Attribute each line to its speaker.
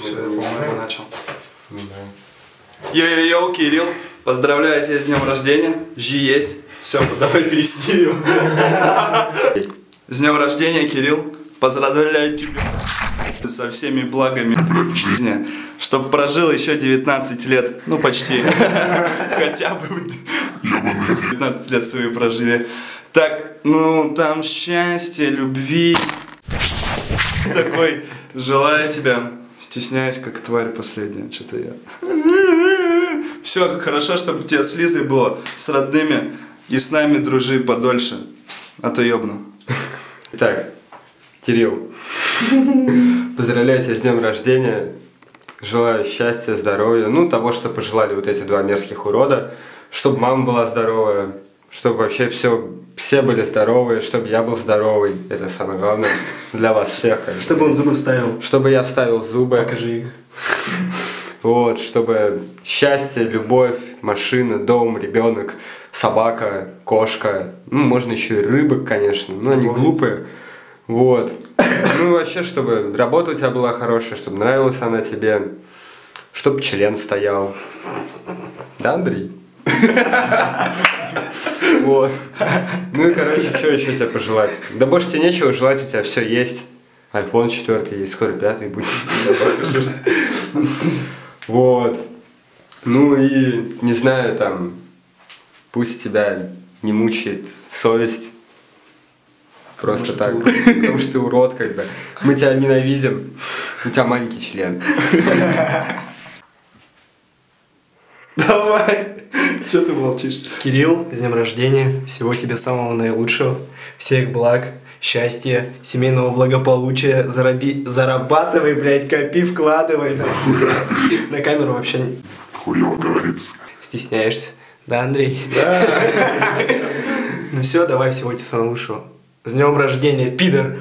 Speaker 1: Все, я, по-моему, начал.
Speaker 2: Да.
Speaker 1: Йо-йо-йо, Кирилл, поздравляю тебя с днем рождения. Жи есть. Все, давай переснимем. С днем рождения, Кирилл. Поздравляю тебя со всеми благами жизни. Чтоб прожил еще 19 лет. Ну, почти. Хотя бы 19 лет свои прожили. Так, ну, там счастья, любви. Такой, желаю тебя. Стесняюсь, как тварь последняя. Что-то я... Все, хорошо, чтобы у тебя с Лизой было, с родными. И с нами дружи подольше. А то ёбну.
Speaker 2: Итак, Кирилл, поздравляю тебя с днем рождения. Желаю счастья, здоровья. Ну, того, что пожелали вот эти два мерзких урода. Чтобы мама была здоровая. Чтобы вообще все были здоровые. Чтобы я был здоровый. Это самое главное для вас всех.
Speaker 3: Чтобы он зубы вставил.
Speaker 2: Чтобы я вставил зубы.
Speaker 3: Покажи их.
Speaker 2: Вот, чтобы счастье, любовь, машина, дом, ребенок, собака, кошка. Ну, можно еще и рыбок, конечно. Но они глупые. Вот. Ну, вообще, чтобы работа у тебя была хорошая, чтобы нравилась она тебе. Чтобы член стоял. Да, Андрей? Вот. Ну и, короче, что еще тебе пожелать? Да больше тебе нечего желать, у тебя все есть. iPhone 4 есть, скоро 5 будет. Вот. Ну и, не знаю, там, пусть тебя не мучает совесть. Просто так. Потому что ты урод, как бы. Мы тебя ненавидим. У тебя маленький член.
Speaker 1: Давай. Че ты молчишь?
Speaker 3: Кирилл, с днем рождения. Всего тебе самого наилучшего. Всех благ, счастья, семейного благополучия. Зарабатывай, блядь, копи, вкладывай. Да. На камеру вообще...
Speaker 4: Хуёво говорится.
Speaker 3: Стесняешься. Да, Андрей?
Speaker 2: Да.
Speaker 3: Ну все, давай, всего тебе самого лучшего. С днем рождения, пидор!